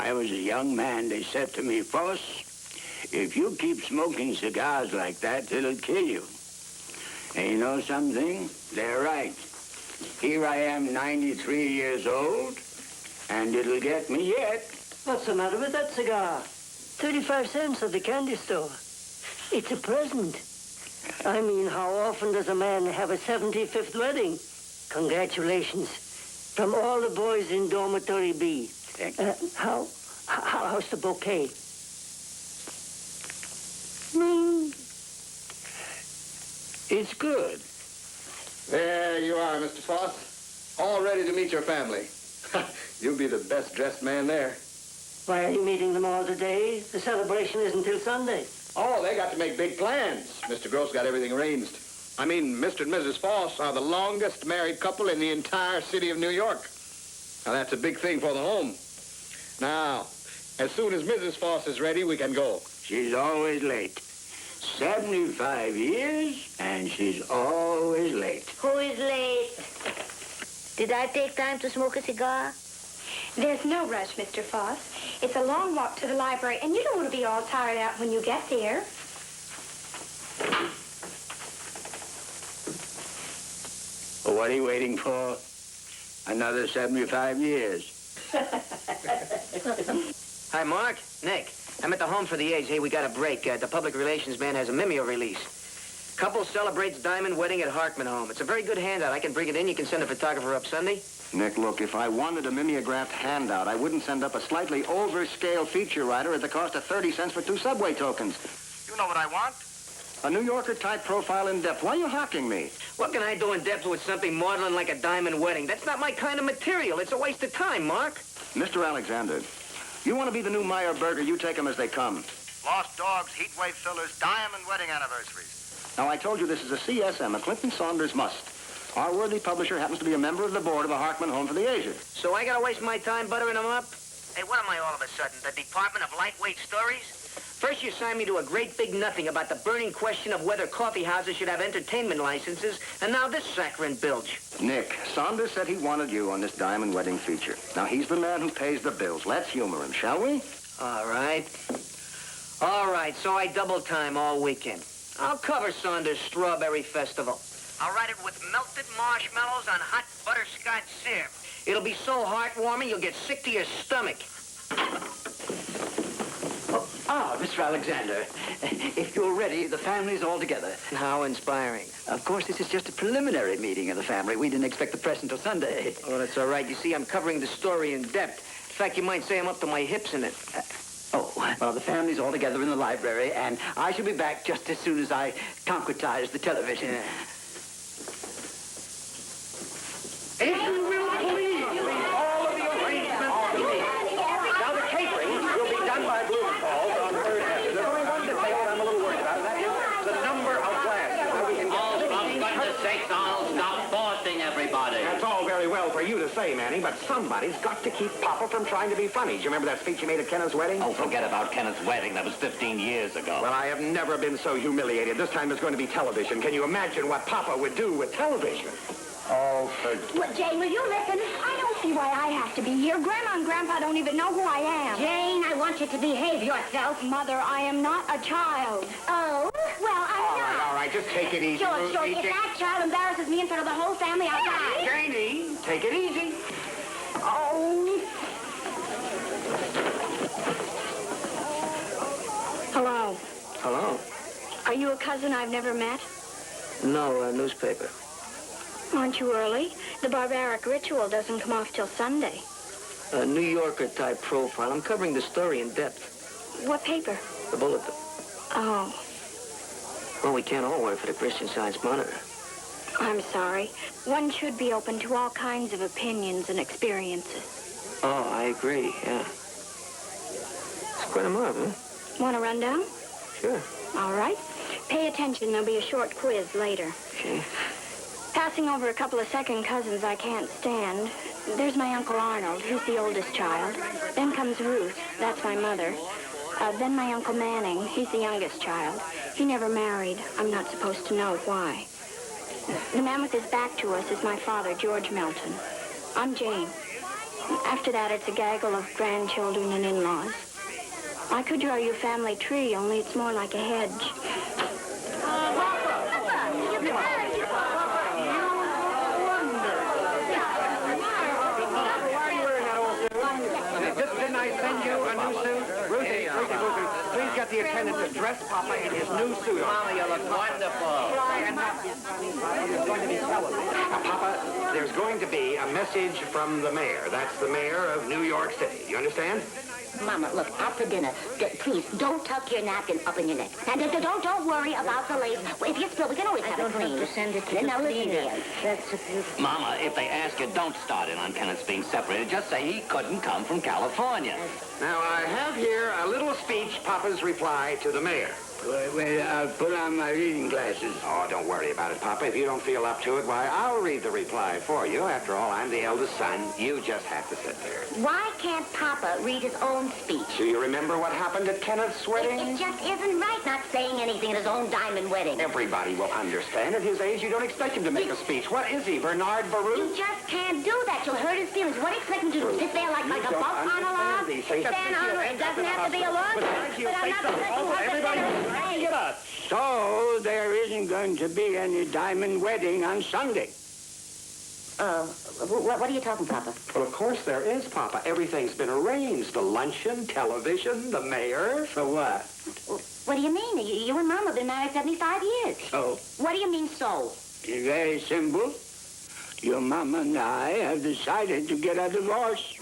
I was a young man, they said to me, Foss, if you keep smoking cigars like that, it'll kill you. And you know something? They're right. Here I am, 93 years old, and it'll get me yet. What's the matter with that cigar? 35 cents at the candy store. It's a present. I mean, how often does a man have a 75th wedding? Congratulations. From all the boys in Dormitory B. How's the bouquet? It's good. There you are, Mr. Foss. All ready to meet your family. You'll be the best dressed man there. Why are you meeting them all today? The celebration isn't till Sunday. Oh, they got to make big plans. Mr. Gross got everything arranged. I mean, Mr. and Mrs. Foss are the longest married couple in the entire city of New York. Now, that's a big thing for the home. Now, as soon as Mrs. Foss is ready, we can go. She's always late. 75 years, and she's always late. Who is late? Did I take time to smoke a cigar? There's no rush, Mr. Foss. It's a long walk to the library, and you don't want to be all tired out when you get there. Well, what are you waiting for? Another 75 years. Hi, Mark. Nick. I'm at the home for the age. Hey, we got a break. The public relations man has a mimeo release. Couple celebrates diamond wedding at Hartman home. It's a very good handout. I can bring it in. You can send a photographer up Sunday. Nick, look, if I wanted a mimeographed handout, I wouldn't send up a slightly overscale feature writer at the cost of 30 cents for 2 subway tokens. You know what I want? A New Yorker-type profile in depth. Why are you hawking me? What can I do in depth with something modeling like a diamond wedding? That's not my kind of material. It's a waste of time, Mark. Mr. Alexander, you want to be the new Meyer Burger, you take them as they come. Lost Dogs, Heatwave Fillers, Diamond Wedding Anniversaries. Now, I told you this is a CSM, a Clinton Saunders must. Our worthy publisher happens to be a member of the board of the Hartman Home for the Aged. So I gotta waste my time buttering them up? Hey, what am I all of a sudden? The Department of Lightweight Stories? First you signed me to a great big nothing about the burning question of whether coffee houses should have entertainment licenses, and now this saccharine bilge. Nick, Saunders said he wanted you on this diamond wedding feature. Now, he's the man who pays the bills. Let's humor him, shall we? All right. All right, so I double time all weekend. I'll cover Saunders' Strawberry Festival. I'll write it with melted marshmallows on hot butterscotch syrup. It'll be so heartwarming you'll get sick to your stomach. Mr. Alexander, if you're ready, the family's all together. How inspiring. Of course, this is just a preliminary meeting of the family. We didn't expect the press until Sunday. Oh, that's all right. You see, I'm covering the story in depth. In fact, you might say I'm up to my hips in it. Well, the family's all together in the library, and I shall be back just as soon as I concretize the television. Yeah. If you will please all of the arrangements. Now, the catering will be done by Blumenthal on 3rd Avenue. There's only one detail I'm a little worried about, and that is the number of glasses. Now, we can get For goodness sakes, I'll stop forcing everybody. That's all very well for you to say, Manny, but somebody's got to keep Papa from trying to be funny. Do you remember that speech he made at Kenneth's wedding? Oh, forget about Kenneth's wedding. That was 15 years ago. Well, I have never been so humiliated. This time there's going to be television. Can you imagine what Papa would do with television? Oh, for... Well, Jane, will you listen? I don't see why I have to be here. Grandma and Grandpa don't even know who I am. Jane, I want you to behave yourself. Mother, I am not a child. Oh? Well, I'm not. All right, just take it easy. George, if that child embarrasses me in front of the whole family, I'll die. Janie, take it easy. Oh. Hello. Hello? Are you a cousin I've never met? No, a newspaper. Aren't you early? The barbaric ritual doesn't come off till Sunday. A New Yorker-type profile. I'm covering the story in depth. What paper? The Bulletin. Oh, Well, we can't all work for the Christian Science Monitor. I'm sorry. One should be open to all kinds of opinions and experiences. Oh, I agree, yeah. It's quite a mob, huh? Want a rundown? Sure. All right. Pay attention. There'll be a short quiz later. Okay. Passing over a couple of second cousins I can't stand. There's my Uncle Arnold. He's the oldest child. Then comes Ruth. That's my mother. Then my Uncle Manning. He's the youngest child. He never married. I'm not supposed to know why. The man with his back to us is my father, George Melton. I'm Jane. After that, it's a gaggle of grandchildren and in-laws. I could draw you a family tree, only it's more like a hedge. Didn't I send you a new suit? Ruthie, please get the attendant to dress Papa in his new suit. Mama, you look wonderful. Try and not be funny, Papa. There's going to be television. Papa, there's going to be a message from the mayor. That's the mayor of New York City. You understand? Mama, look, after dinner, please, don't tuck your napkin up in your neck. And don't worry about the lace. If you spill, we can always have it clean. To send it to Now the listen cleaner. here. That's a beautiful. Mama, if they ask you, don't start in on Kenneth's being separated. Just say he couldn't come from California. Now, I have here a little speech, Papa's reply to the mayor. Well, I'll put on my reading glasses. Oh, don't worry about it, Papa. If you don't feel up to it, why, I'll read the reply for you. After all, I'm the eldest son. You just have to sit there. Why can't Papa read his own speech? Do you remember what happened at Kenneth's wedding? It just isn't right not saying anything at his own diamond wedding. Everybody will understand. At his age, you don't expect him to make a speech. What is he, Bernard Baruch? You just can't do that. You'll hurt his feelings. What do you expect him to do? Sit there like a boat monologue? these things. Stand on it. It doesn't have to be a long one. But I'm not going to Get up. So there isn't going to be any diamond wedding on Sunday. What are you talking, Papa? Well, of course there is, Papa. Everything's been arranged. The luncheon, television, the mayor. So what? What do you mean? You and Mom have been married 75 years. So, What do you mean, so? it's very simple. Your mama and I have decided to get a divorce.